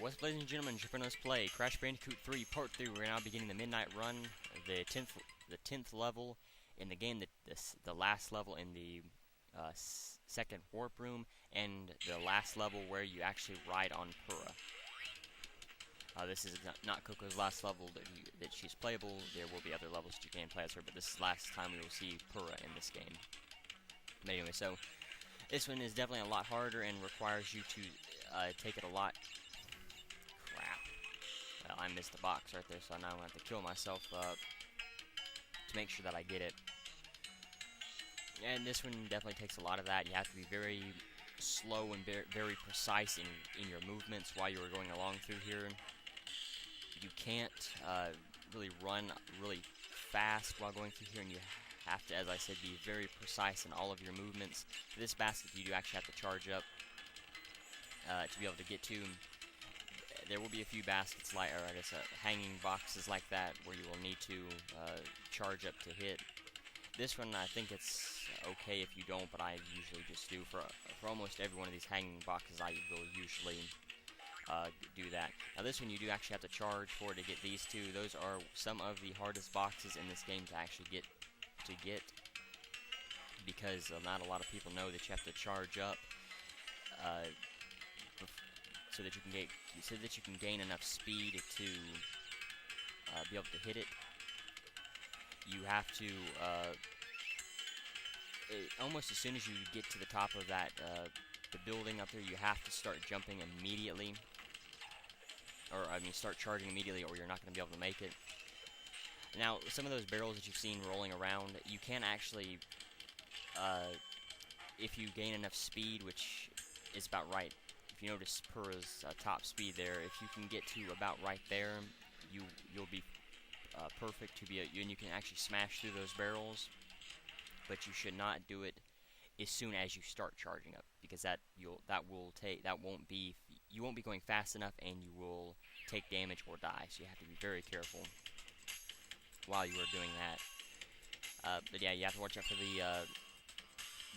What's ladies and gentlemen, your friend Let's Play Crash Bandicoot 3 Part 3. We're now beginning the Midnight Run, the 10th level in the game, the last level in the second warp room, and the last level where you actually ride on Purah. This is not Coco's last level that she's playable. There will be other levels that you can play as her, but this is the last time we will see Purah in this game. But anyway, so this one is definitely a lot harder and requires you to take it a lot. Crap. Well, I missed the box right there, so now I'm going to have to kill myself to make sure that I get it. And this one definitely takes a lot of that. You have to be very slow and very precise in your movements while you are going along through here. You can't really run really fast while going through here, and you have to, as I said, be very precise in all of your movements. For this basket, you do actually have to charge up to be able to get to. There will be a few baskets, like, or I guess hanging boxes like that, where you will need to charge up to hit. This one, I think it's okay if you don't, but I usually just do. For almost every one of these hanging boxes, I will usually do that. Now this one, you do actually have to charge for to get these two. Those are some of the hardest boxes in this game to actually get, because not a lot of people know that you have to charge up so that you can gain enough speed to be able to hit it. You have to almost as soon as you get to the top of that the building up there, you have to start jumping immediately, or I mean start charging immediately, or you're not going to be able to make it. Now, some of those barrels that you've seen rolling around, you can actually, if you gain enough speed, which is about right. If you notice Purah's top speed there, if you can get to about right there, you'll be perfect to be, and you can actually smash through those barrels. But you should not do it as soon as you start charging up, because you won't be going fast enough, and you will take damage or die. So you have to be very careful while you are doing that. But yeah, you have to watch out for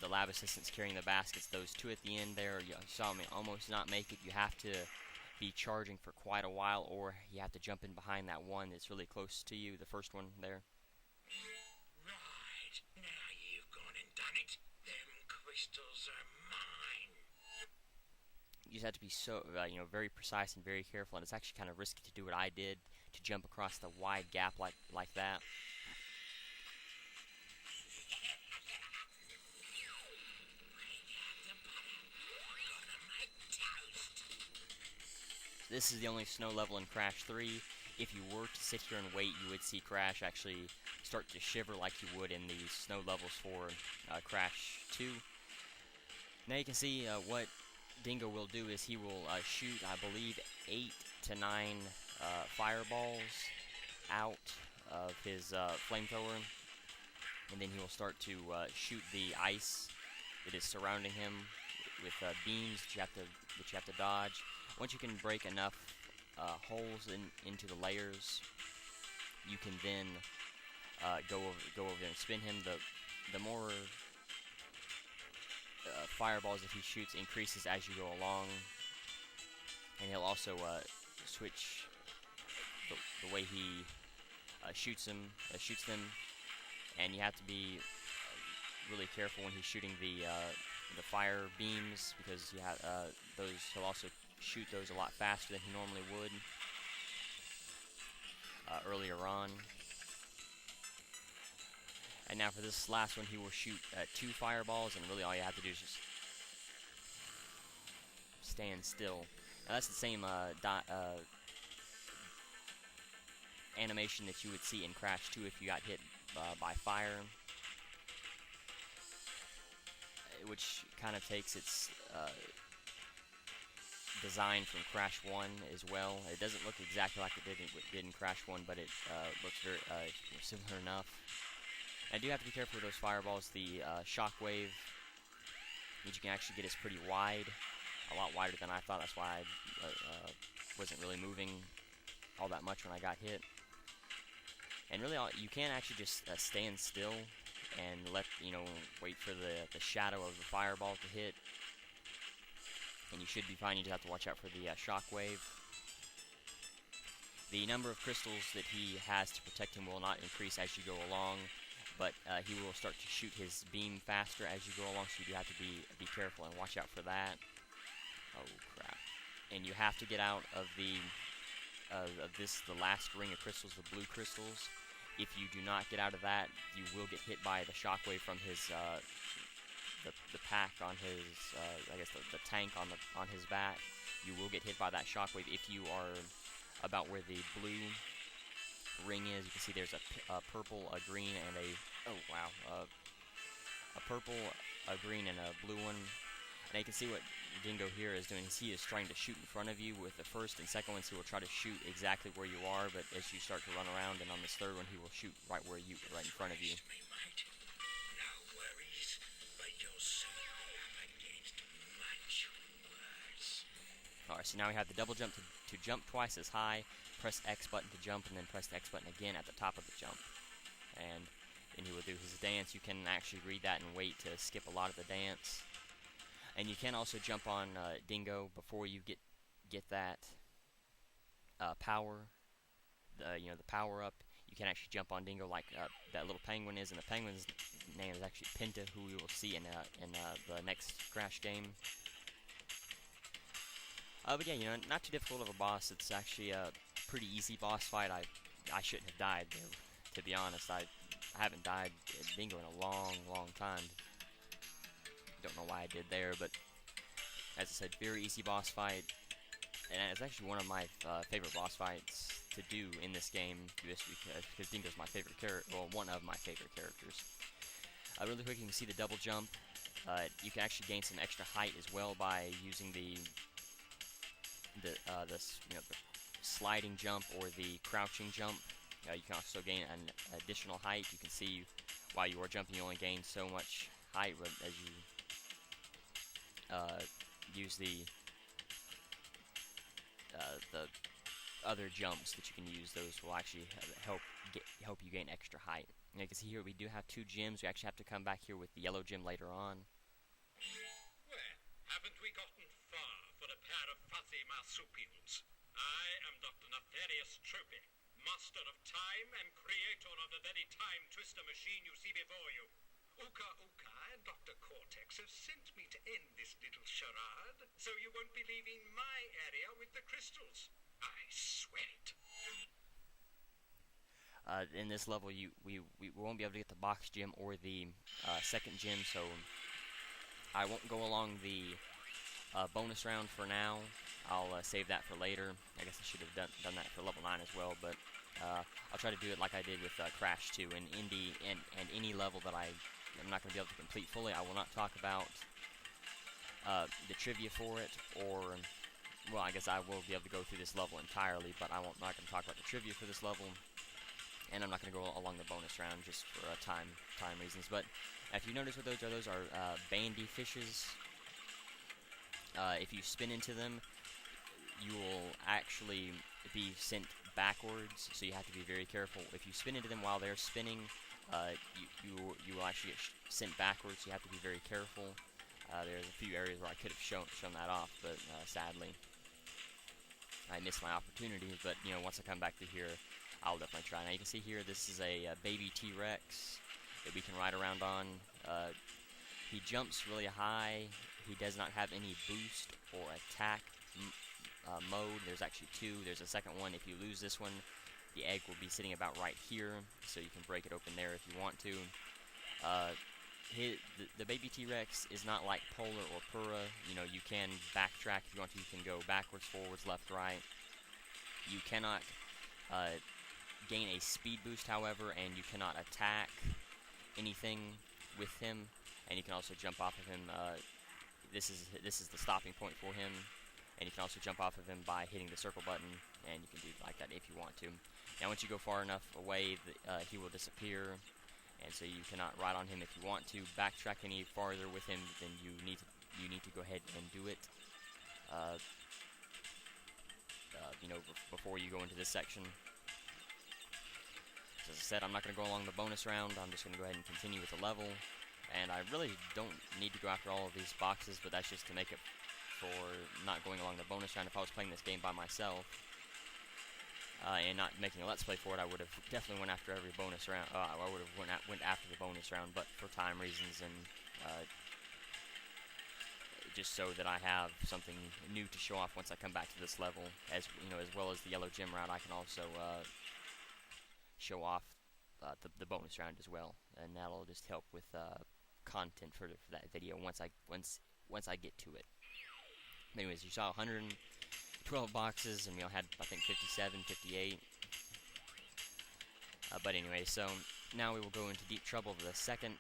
the lab assistants carrying the baskets. Those two at the end there, you saw me almost not make it. You have to be charging for quite a while, or you have to jump in behind that one that's really close to you, the first one there. Right, now you've gone and done it. Them crystals are mine. You just have to be so, very precise and very careful, and it's actually kind of risky to do what I did, to jump across the wide gap like that. This is the only snow level in Crash 3. If you were to sit here and wait, you would see Crash actually start to shiver like you would in the snow levels for Crash 2. Now you can see what Dingo will do is he will shoot, I believe, 8 to 9 fireballs out of his flamethrower, and then he will start to shoot the ice that is surrounding him with beams that you have to dodge. Once you can break enough holes into the layers, you can then go over there and spin him. The more fireballs that he shoots increases as you go along, and he'll also switch the way he shoots them, and you have to be really careful when he's shooting the fire beams, because you have those. He'll also shoot those a lot faster than he normally would earlier on. And now for this last one, he will shoot 2 fireballs, and really all you have to do is just stand still. Now that's the same animation that you would see in Crash 2 if you got hit by fire, which kind of takes its design from Crash 1 as well. It doesn't look exactly like it did in Crash 1, but it looks very similar enough. I do have to be careful with those fireballs. The shockwave that you can actually get is pretty wide, a lot wider than I thought. That's why I wasn't really moving all that much when I got hit. And really, you can actually just stand still and wait for the shadow of the fireball to hit. and you should be fine. You just have to watch out for the shockwave. The number of crystals that he has to protect him will not increase as you go along, but he will start to shoot his beam faster as you go along, so you do have to be careful and watch out for that. Oh crap. And you have to get out of the last ring of crystals, the blue crystals. If you do not get out of that, you will get hit by the shockwave from his the pack on his I guess the tank on his back. You will get hit by that shockwave if you are about where the blue ring is. You can see there's a purple, a green, and a purple, a green, and a blue one. And you can see what Dingo here is doing. He is trying to shoot in front of you. With the first and second ones, he will try to shoot exactly where you are, but as you start to run around, and on this third one, he will shoot right in front of you. No worries, but you'll see I am against much worse. Alright, so now we have the double jump to jump twice as high, press X button to jump, and then press the X button again at the top of the jump. And then he will do his dance. You can actually read that and wait to skip a lot of the dance. And you can also jump on Dingo before you get that power, the power up. You can actually jump on Dingo like that little penguin is, and the penguin's name is actually Pinta, who we will see in the next Crash game. But yeah, not too difficult of a boss. It's actually a pretty easy boss fight. I shouldn't have died there, to be honest. I haven't died at Dingo in a long time. Don't know why I did there, but as I said, very easy boss fight, and it's actually one of my favorite boss fights to do in this game, just because Dingo's my favorite character, well, one of my favorite characters. Really quick, you can see the double jump. You can actually gain some extra height as well by using the sliding jump or the crouching jump. You can also gain an additional height. You can see while you are jumping, you only gain so much height as you use the other jumps that you can use. Those will actually help you gain extra height. And you can see here we do have 2 gems. We actually have to come back here with the yellow gem later on. Well, haven't we gotten far for a pair of fuzzy marsupials? I am Dr. N.Tropy, master of time and creator of the very time twister machine you see before you. Uka Uka and Dr. Cortex have sent me to end this little charade, so you won't be leaving my area with the crystals. I swear it. In this level, we won't be able to get the box gem or the second gem, so I won't go along the bonus round for now. I'll save that for later. I guess I should have done that for level 9 as well, but I'll try to do it like I did with Crash 2 and any level that I'm not going to be able to complete fully. I will not talk about the trivia for it, or, well, I guess I will be able to go through this level entirely, but I'm not going to talk about the trivia for this level, and I'm not going to go along the bonus round just for time reasons. But if you notice what those are bandy fishes. If you spin into them, you will actually be sent backwards, so you have to be very careful. If you spin into them while they're spinning, you will actually get sent backwards. You have to be very careful. There's a few areas where I could have shown that off, but sadly I missed my opportunity. But once I come back through here, I'll definitely try. Now you can see here, this is a baby T-Rex that we can ride around on. He jumps really high. He does not have any boost or attack mode. There's actually 2. There's a second one. If you lose this one, the egg will be sitting about right here, so you can break it open there if you want to. The baby T-Rex is not like Polar or Pura. You can backtrack if you want to. You can go backwards, forwards, left, right. You cannot gain a speed boost, however, and you cannot attack anything with him. And you can also jump off of him. This is the stopping point for him. And you can also jump off of him by hitting the circle button, and you can do like that if you want to. Now, once you go far enough away, he will disappear, and so you cannot ride on him if you want to. Backtrack any farther with him, then you need to go ahead and do it. Before you go into this section. As I said, I'm not going to go along the bonus round. I'm just going to go ahead and continue with the level. And I really don't need to go after all of these boxes, but that's just to make it for not going along the bonus round. If I was playing this game by myself and not making a Let's Play for it, I would have definitely went after every bonus round. I would have went after the bonus round, but for time reasons and just so that I have something new to show off once I come back to this level, as you know, as well as the yellow gem route, I can also show off the bonus round as well, and that'll just help with content for that video once I get to it. Anyways, you saw 112 boxes, and we had, I think, 57, 58. But anyway, so now we will go into deep trouble, the second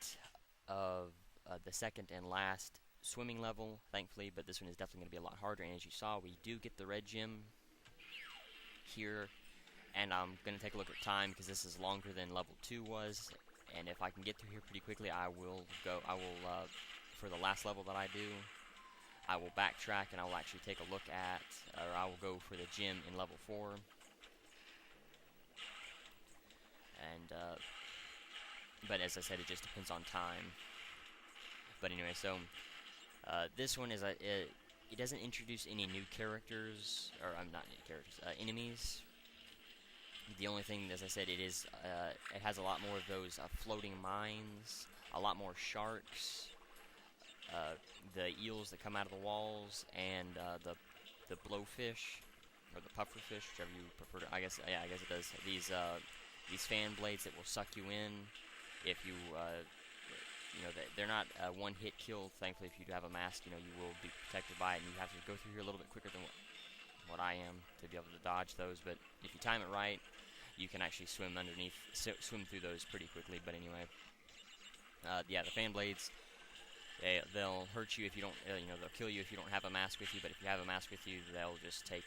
and last swimming level, thankfully, but this one is definitely going to be a lot harder. And as you saw, we do get the red gem here, and I'm going to take a look at time because this is longer than level 2 was. And if I can get through here pretty quickly, I will for the last level that I do, I will backtrack and I will actually take a look at, or I will go for the gem in level 4. And, but as I said, it just depends on time. But anyway, so, this one is, it doesn't introduce any new characters, or, not new characters, enemies. The only thing, as I said, it has a lot more of those floating mines, a lot more sharks, the eels that come out of the walls, and the blowfish, or the pufferfish, whichever you prefer to, I guess it does. These fan blades that will suck you in if you, they're not one-hit kill. Thankfully, if you do have a mask, you will be protected by it, and you have to go through here a little bit quicker than what I am to be able to dodge those. But if you time it right, you can actually swim through those pretty quickly. But anyway, yeah, the fan blades, they'll hurt you if you don't, they'll kill you if you don't have a mask with you. But if you have a mask with you, they'll just take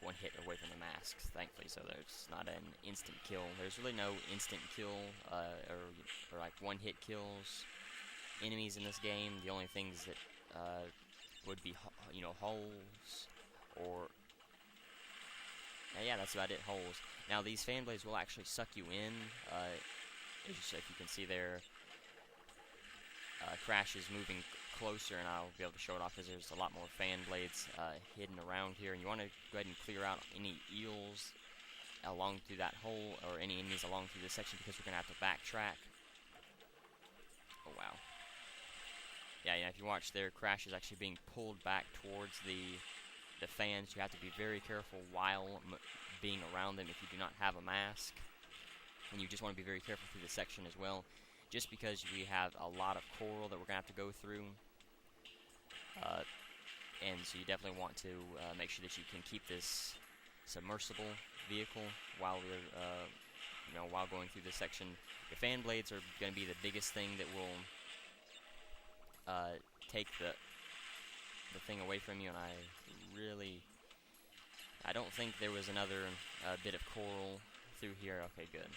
one hit away from the mask, thankfully. So there's not an instant kill. There's really no instant kill or like one-hit kills enemies in this game. The only things that would be holes, or yeah, that's about it, holes. Now these fan blades will actually suck you in. If you can see there, Crash is moving closer, and I'll be able to show it off because there's a lot more fan blades hidden around here. And you want to go ahead and clear out any eels along through that hole, or any enemies along through this section, because we're going to have to backtrack. Oh, wow. Yeah, if you watch there, Crash is actually being pulled back towards the fans. You have to be very careful while being around them if you do not have a mask. And you just want to be very careful through this section as well, just because we have a lot of coral that we're going to have to go through. And so you definitely want to make sure that you can keep this submersible vehicle while we're, while going through this section. The fan blades are going to be the biggest thing that will take the thing away from you, and I don't think there was another bit of coral through here. Okay, good.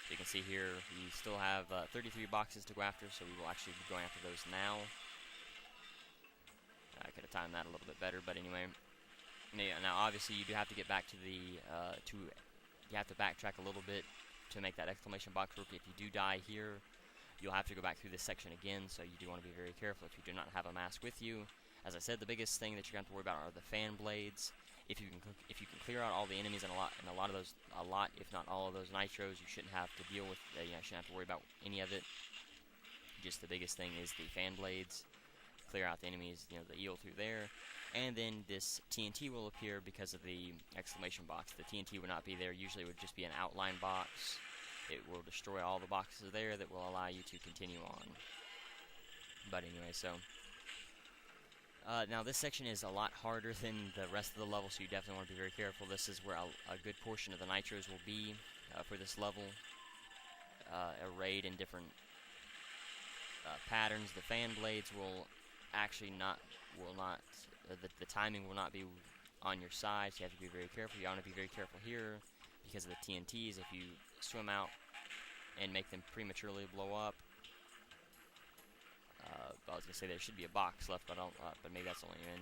So you can see here, we still have 33 boxes to go after, so we will actually be going after those now. I could have timed that a little bit better, but anyway. Now, obviously, you do have to get back to you have to backtrack a little bit to make that exclamation box work. If you do die here, you'll have to go back through this section again, so you do want to be very careful if you do not have a mask with you. As I said, the biggest thing that you're going to have to worry about are the fan blades. If you can clear out all the enemies and a lot, if not all of those nitros, you shouldn't have to deal with. You shouldn't have to worry about any of it. Just the biggest thing is the fan blades. Clear out the enemies, the eel through there, and then this TNT will appear because of the exclamation box. The TNT would not be there. Usually, it would just be an outline box. It will destroy all the boxes there that will allow you to continue on. But anyway, so. Now this section is a lot harder than the rest of the level, so you definitely want to be very careful. This is where a good portion of the nitros will be for this level, arrayed in different patterns. The fan blades will actually the timing will not be on your side, so you have to be very careful. You want to be very careful here because of the TNTs. If you swim out and make them prematurely blow up, I was gonna say there should be a box left, but but maybe that's only in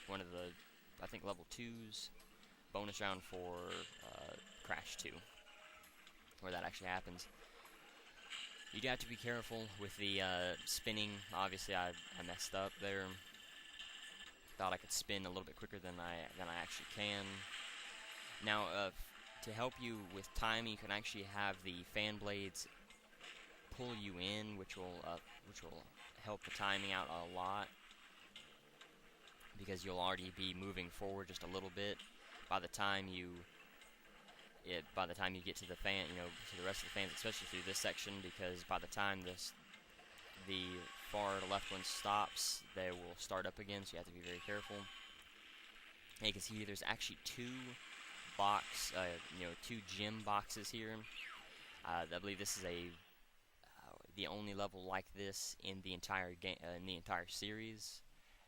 one of the, I think, level 2's bonus round for Crash 2, where that actually happens. You do have to be careful with the spinning. Obviously, I messed up there. Thought I could spin a little bit quicker than I actually can. Now, to help you with timing, you can actually have the fan blades pull you in, which will help the timing out a lot, because you'll already be moving forward just a little bit by the time you get to the fan, to the rest of the fans, especially through this section, because by the time the far left one stops, they will start up again, so you have to be very careful. And you can see there's actually two gym boxes here. I believe this is the only level like this in the entire game, in the entire series.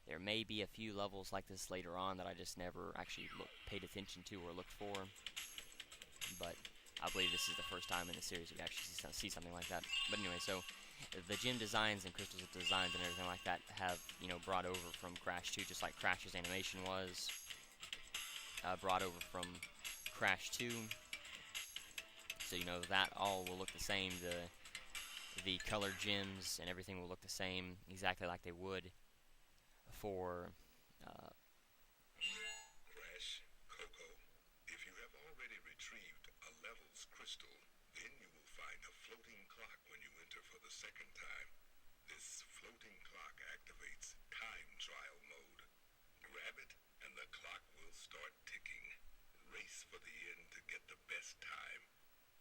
There may be a few levels like this later on that I just never actually paid attention to or looked for, but I believe this is the first time in the series we actually see something like that. But anyway, so the gym designs and crystals designs and everything like that have brought over from Crash 2, just like Crash's animation was brought over from Crash 2. So that all will look the same. The colored gems and everything will look the same, exactly like they would for Crash, Coco, if you have already retrieved a level's crystal, then you will find a floating clock when you enter for the second time. This floating clock activates time trial mode. Grab it and the clock will start ticking. Race for the end to get the best time.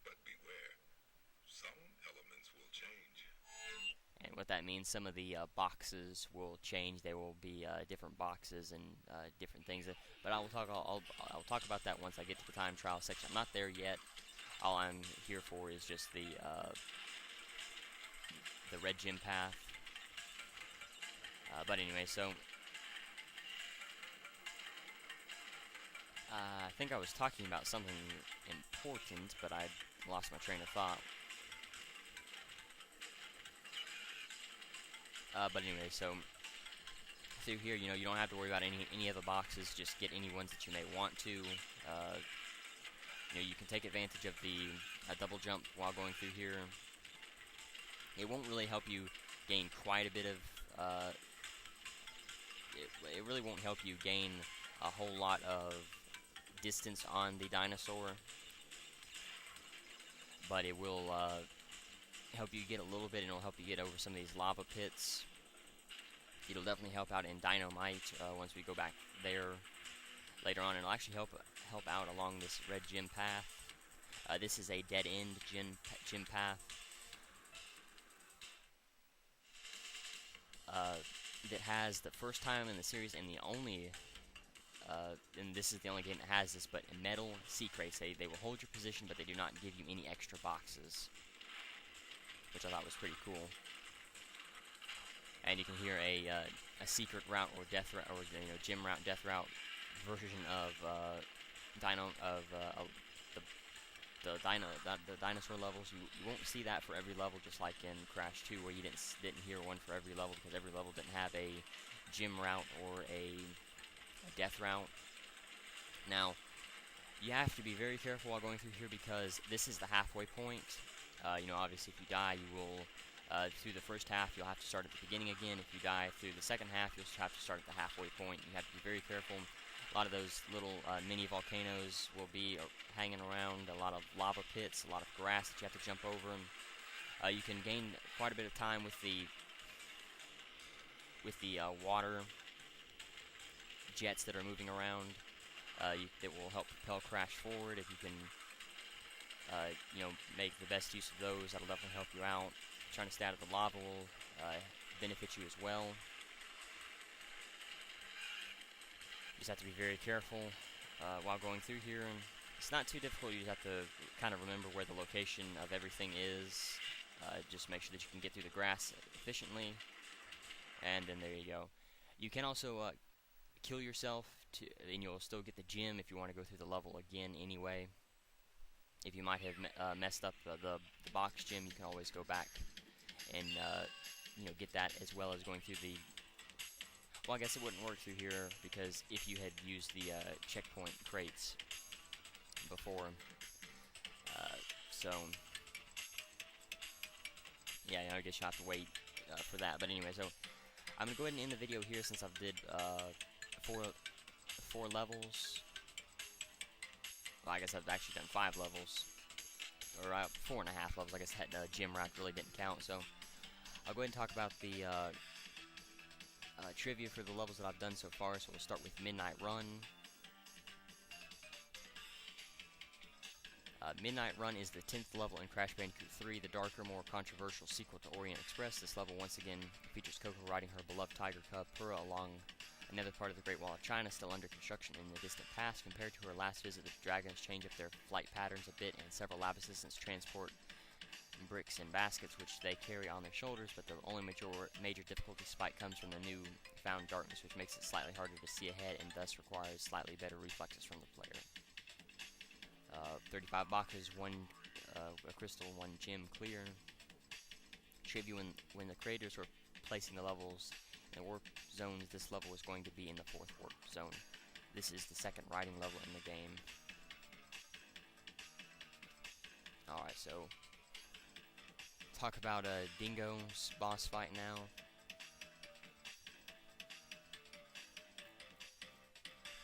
But beware, some elements will change. And what that means, some of the boxes will change. There will be different boxes and different things. But I'll talk about that once I get to the time trial section. I'm not there yet. All I'm here for is just the red gym path. But anyway, so I think I was talking about something important, but I lost my train of thought. But anyway, so through here, you don't have to worry about any of the boxes. Just get any ones that you may want to. You can take advantage of the double jump while going through here. It won't really help you gain quite a bit of. It really won't help you gain a whole lot of distance on the dinosaur, but it will help you get a little bit, and it'll help you get over some of these lava pits. It'll definitely help out in Dynamite once we go back there later on, and it'll actually help out along this red gym path. This is a dead-end gym path that has, the first time in the series and the only and this is the only game that has this, but metal sea crates. They will hold your position, but they do not give you any extra boxes, which I thought was pretty cool. And you can hear a secret route or death route, or gym route, death route version of the dinosaur levels. You won't see that for every level, just like in Crash 2, where you didn't hear one for every level, because every level didn't have a gym route or a death route. Now, you have to be very careful while going through here, because this is the halfway point. Obviously, if you die, you will through the first half, you'll have to start at the beginning again. If you die through the second half, you'll have to start at the halfway point. You have to be very careful. A lot of those little mini volcanoes will be hanging around, a lot of lava pits, a lot of grass that you have to jump over. You can gain quite a bit of time with the water jets that are moving around. That will help propel Crash forward. If you can make the best use of those, that'll definitely help you out. Trying to stay out of the lava will benefit you as well. You just have to be very careful while going through here. It's not too difficult. You just have to kind of remember where the location of everything is. Just make sure that you can get through the grass efficiently. And then there you go. You can also kill yourself, and you'll still get the gem if you want to go through the level again anyway. If you might have messed up the box gym, you can always go back and get that, as well as going through the. Well, I guess it wouldn't work through here, because if you had used the checkpoint crates before, so yeah, I guess you'll have to wait for that. But anyway, so I'm gonna go ahead and end the video here since I've did four levels. Well, I guess I've actually done 5 levels, or 4.5 levels. I guess that gym route really didn't count. So I'll go ahead and talk about the trivia for the levels that I've done so far. So we'll start with Midnight Run. Midnight Run is the 10th level in Crash Bandicoot 3, the darker, more controversial sequel to Orient Express. This level once again features Coco riding her beloved tiger cub, Pura, along another part of the Great Wall of China, still under construction in the distant past. Compared to her last visit, the dragons change up their flight patterns a bit, and several lab assistants transport bricks and baskets, which they carry on their shoulders, but the only major difficulty spike comes from the new found darkness, which makes it slightly harder to see ahead and thus requires slightly better reflexes from the player. 35 boxes, 1 a crystal, 1 gem clear. Trivia: when the creators were placing the levels in the warp zones, this level was going to be in the 4th warp zone. This is the 2nd riding level in the game. Alright, so talk about Dingo's boss fight now.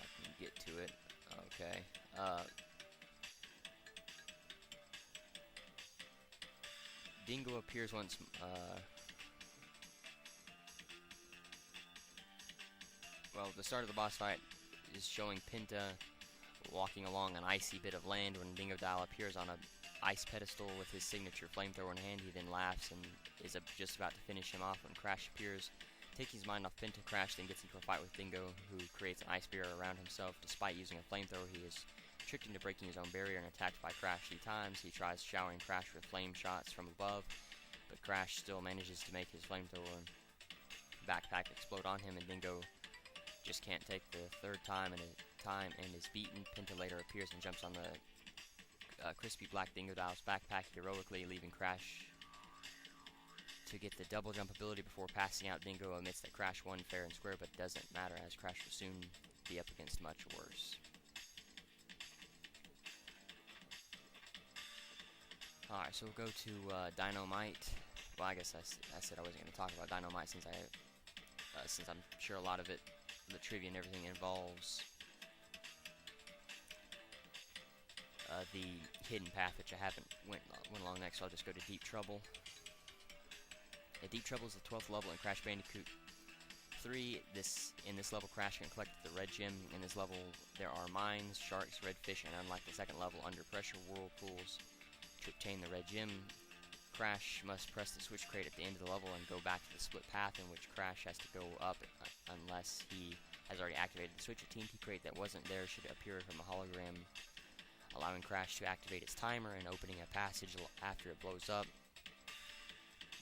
I can get to it. Okay. Dingo appears once. Well, the start of the boss fight is showing Pinta walking along an icy bit of land. When Dingo Dial appears on a ice pedestal with his signature flamethrower in hand, he then laughs and is just about to finish him off when Crash appears. Taking his mind off Pinta, Crash then gets into a fight with Dingo, who creates an ice barrier around himself. Despite using a flamethrower, he is tricked into breaking his own barrier and attacked by Crash 3 times. He tries showering Crash with flame shots from above, but Crash still manages to make his flamethrower backpack explode on him, and Dingo just can't take the 3rd time and is beaten. Pinta later appears and jumps on the crispy black Dingo Dial's backpack heroically, leaving Crash to get the double jump ability before passing out. Dingo admits that Crash won fair and square, but doesn't matter as Crash will soon be up against much worse. Alright, so we'll go to Dynamite. Well, I guess I said I wasn't going to talk about Dynamite since I'm sure a lot of it, the trivia and everything, involves the hidden path, which I haven't went along next, so I'll just go to Deep Trouble. Deep Trouble is the 12th level in Crash Bandicoot 3. In this level, Crash can collect the red gem. In this level, there are mines, sharks, red fish, and unlike the 2nd level, under pressure whirlpools. To obtain the red gem, Crash must press the switch crate at the end of the level and go back to the split path in which Crash has to go up unless he has already activated the switch. A TNT crate that wasn't there should appear from a hologram, allowing Crash to activate its timer and opening a passage after it blows up.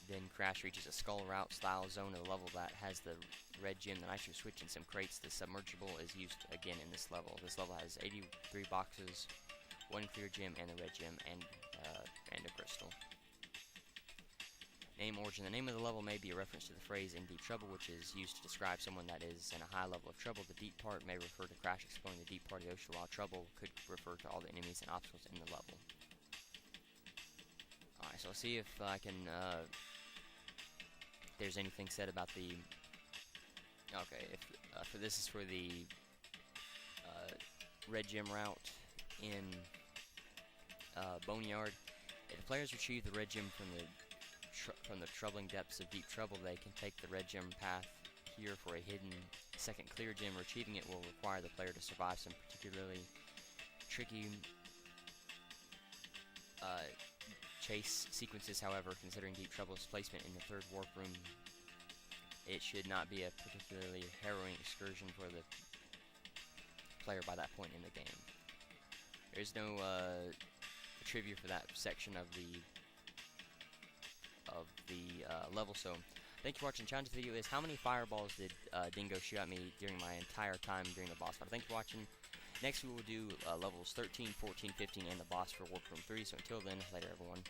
Then Crash reaches a skull route style zone of the level that has the red gem, the nitro switch, and some crates. The submergible is used again in this level. This level has 83 boxes, 1 clear gem, and the red gem, and a crystal. Name origin. The name of the level may be a reference to the phrase "in deep trouble," which is used to describe someone that is in a high level of trouble. The deep part may refer to Crash exploring the deep part of the ocean, while trouble could refer to all the enemies and obstacles in the level. Alright, so I'll see if I can, if there's anything said about the... Okay, for this is for the red gem route in Boneyard. If the players retrieve the red gem from the troubling depths of Deep Trouble, they can take the red gem path here for a hidden 2nd clear gem. Retrieving it will require the player to survive some particularly tricky chase sequences. However, considering Deep Trouble's placement in the 3rd warp room, it should not be a particularly harrowing excursion for the player by that point in the game. There's no trivia for that section of the level, so thank you for watching. The challenge of the video is: how many fireballs did Dingo shoot at me during my entire time during the boss fight? Thank you for watching. Next we will do levels 13, 14, 15, and the boss for Warp Room 3, so until then, later everyone.